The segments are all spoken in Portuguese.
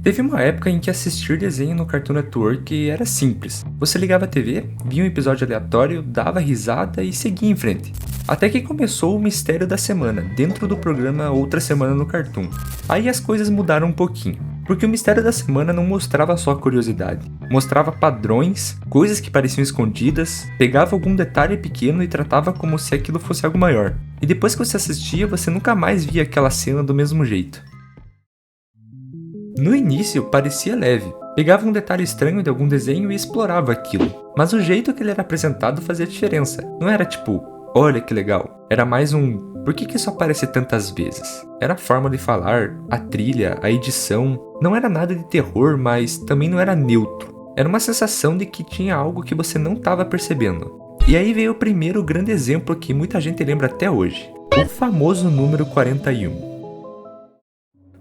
Teve uma época em que assistir desenho no Cartoon Network era simples. Você ligava a TV, via um episódio aleatório, dava risada e seguia em frente. Até que começou o Mistério da Semana, dentro do programa Outra Semana no Cartoon. Aí as coisas mudaram um pouquinho, porque o Mistério da Semana não mostrava só curiosidade. Mostrava padrões, coisas que pareciam escondidas, pegava algum detalhe pequeno e tratava como se aquilo fosse algo maior. E depois que você assistia, você nunca mais via aquela cena do mesmo jeito. No início, parecia leve. Pegava um detalhe estranho de algum desenho e explorava aquilo. Mas o jeito que ele era apresentado fazia diferença. Não era tipo, olha que legal. Era mais um, por que isso aparece tantas vezes? Era a forma de falar, a trilha, a edição. Não era nada de terror, mas também não era neutro. Era uma sensação de que tinha algo que você não estava percebendo. E aí veio o primeiro grande exemplo que muita gente lembra até hoje. O famoso número 41.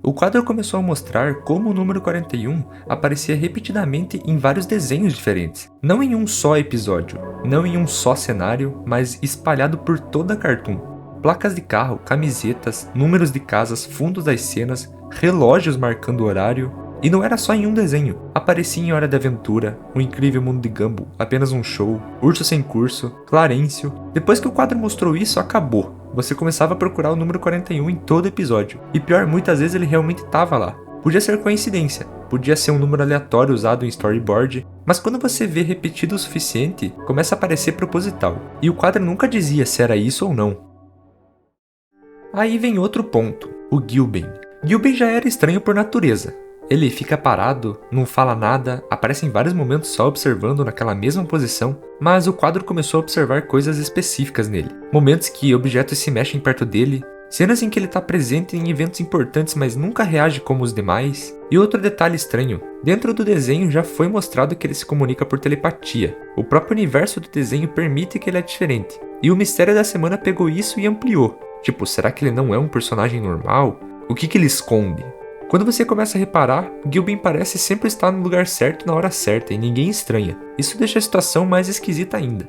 O quadro começou a mostrar como o número 41 aparecia repetidamente em vários desenhos diferentes. Não em um só episódio, não em um só cenário, mas espalhado por toda a Cartoon. Placas de carro, camisetas, números de casas, fundos das cenas, relógios marcando o horário. E não era só em um desenho. Aparecia em Hora de Aventura, O Incrível Mundo de Gumball, Apenas um Show, Urso Sem Curso, Clarencio. Depois que o quadro mostrou isso, acabou. Você começava a procurar o número 41 em todo episódio. E pior, muitas vezes ele realmente estava lá. Podia ser coincidência, podia ser um número aleatório usado em storyboard, mas quando você vê repetido o suficiente, começa a parecer proposital. E o quadro nunca dizia se era isso ou não. Aí vem outro ponto, o Gilben. Gilben já era estranho por natureza. Ele fica parado, não fala nada, aparece em vários momentos só observando naquela mesma posição, mas o quadro começou a observar coisas específicas nele. Momentos que objetos se mexem perto dele, cenas em que ele está presente em eventos importantes mas nunca reage como os demais. E outro detalhe estranho, dentro do desenho já foi mostrado que ele se comunica por telepatia. O próprio universo do desenho permite que ele é diferente. E o Mistério da Semana pegou isso e ampliou. Tipo, será que ele não é um personagem normal? O que ele esconde? Quando você começa a reparar, Gilben parece sempre estar no lugar certo na hora certa e ninguém estranha. Isso deixa a situação mais esquisita ainda.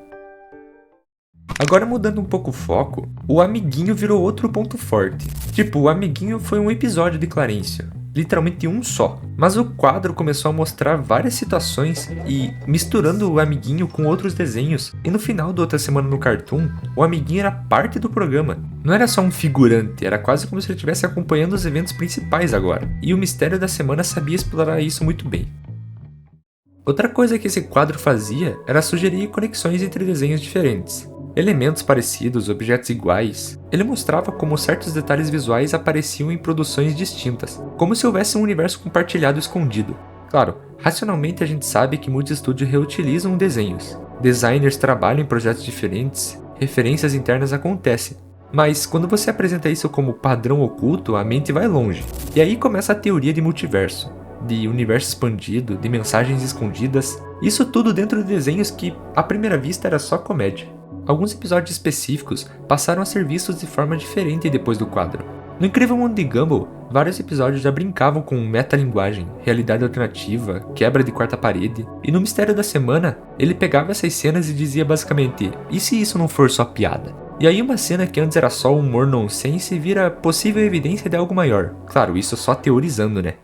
Agora mudando um pouco o foco, o amiguinho virou outro ponto forte. Tipo, o amiguinho foi um episódio de Clarencio, literalmente um só. Mas o quadro começou a mostrar várias situações e misturando o amiguinho com outros desenhos. E no final da Outra Semana no Cartoon, o amiguinho era parte do programa. Não era só um figurante, era quase como se ele estivesse acompanhando os eventos principais agora. E o Mistério da Semana sabia explorar isso muito bem. Outra coisa que esse quadro fazia era sugerir conexões entre desenhos diferentes. Elementos parecidos, objetos iguais. Ele mostrava como certos detalhes visuais apareciam em produções distintas, como se houvesse um universo compartilhado escondido. Claro, racionalmente a gente sabe que muitos estúdios reutilizam desenhos. Designers trabalham em projetos diferentes, referências internas acontecem. Mas quando você apresenta isso como padrão oculto, a mente vai longe. E aí começa a teoria de multiverso, de universo expandido, de mensagens escondidas. Isso tudo dentro de desenhos que, à primeira vista, era só comédia. Alguns episódios específicos passaram a ser vistos de forma diferente depois do quadro. No Incrível Mundo de Gumball, vários episódios já brincavam com metalinguagem, realidade alternativa, quebra de quarta parede, e no Mistério da Semana, ele pegava essas cenas e dizia basicamente, e se isso não for só piada? E aí uma cena que antes era só humor nonsense vira possível evidência de algo maior. Claro, isso só teorizando, né?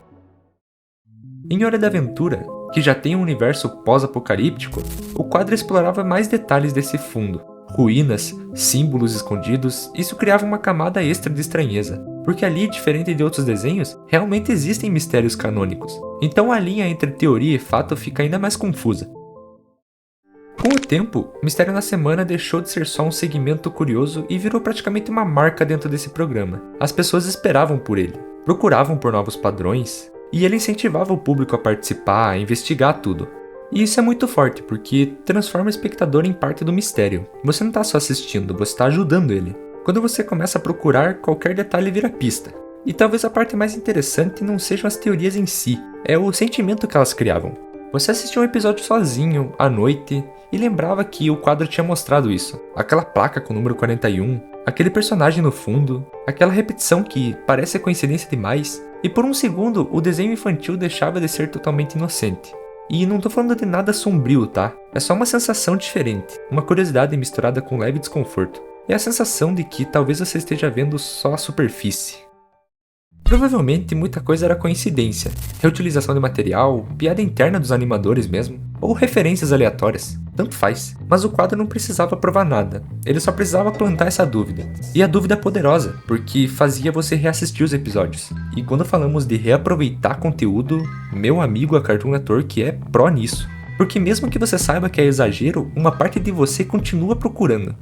Em Hora da Aventura, que já tem um universo pós-apocalíptico, o quadro explorava mais detalhes desse fundo. Ruínas, símbolos escondidos, isso criava uma camada extra de estranheza, porque ali, diferente de outros desenhos, realmente existem mistérios canônicos. Então a linha entre teoria e fato fica ainda mais confusa. Com o tempo, Mistério na Semana deixou de ser só um segmento curioso e virou praticamente uma marca dentro desse programa. As pessoas esperavam por ele, procuravam por novos padrões, e ele incentivava o público a participar, a investigar tudo. E isso é muito forte, porque transforma o espectador em parte do mistério. Você não está só assistindo, você está ajudando ele. Quando você começa a procurar, qualquer detalhe vira pista. E talvez a parte mais interessante não sejam as teorias em si, é o sentimento que elas criavam. Você assistia um episódio sozinho, à noite, e lembrava que o quadro tinha mostrado isso. Aquela placa com o número 41, aquele personagem no fundo, aquela repetição que parece coincidência demais, e por um segundo o desenho infantil deixava de ser totalmente inocente. E não tô falando de nada sombrio, tá? É só uma sensação diferente, uma curiosidade misturada com leve desconforto. É a sensação de que talvez você esteja vendo só a superfície. Provavelmente muita coisa era coincidência, reutilização de material, piada interna dos animadores mesmo, ou referências aleatórias, tanto faz. Mas o quadro não precisava provar nada, ele só precisava plantar essa dúvida. E a dúvida é poderosa, porque fazia você reassistir os episódios. E quando falamos de reaproveitar conteúdo, meu amigo a Cartoon Network é pró nisso. Porque mesmo que você saiba que é exagero, uma parte de você continua procurando.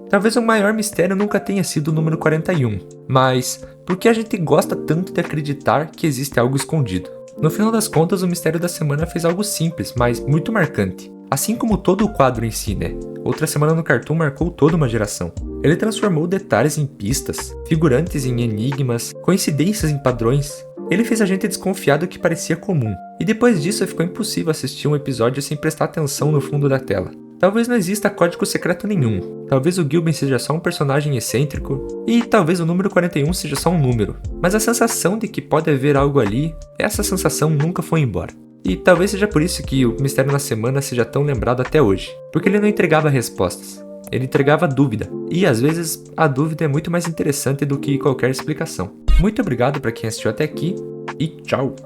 Talvez o maior mistério nunca tenha sido o número 41, mas por que a gente gosta tanto de acreditar que existe algo escondido? No final das contas, o mistério da semana fez algo simples, mas muito marcante. Assim como todo o quadro em si, né? Outra Semana no Cartoon marcou toda uma geração. Ele transformou detalhes em pistas, figurantes em enigmas, coincidências em padrões. Ele fez a gente desconfiar do que parecia comum. E depois disso ficou impossível assistir um episódio sem prestar atenção no fundo da tela. Talvez não exista código secreto nenhum, talvez o Gilben seja só um personagem excêntrico, e talvez o número 41 seja só um número, mas a sensação de que pode haver algo ali, essa sensação nunca foi embora. E talvez seja por isso que o Mistério na Semana seja tão lembrado até hoje, porque ele não entregava respostas, ele entregava dúvida, e às vezes a dúvida é muito mais interessante do que qualquer explicação. Muito obrigado para quem assistiu até aqui, e tchau!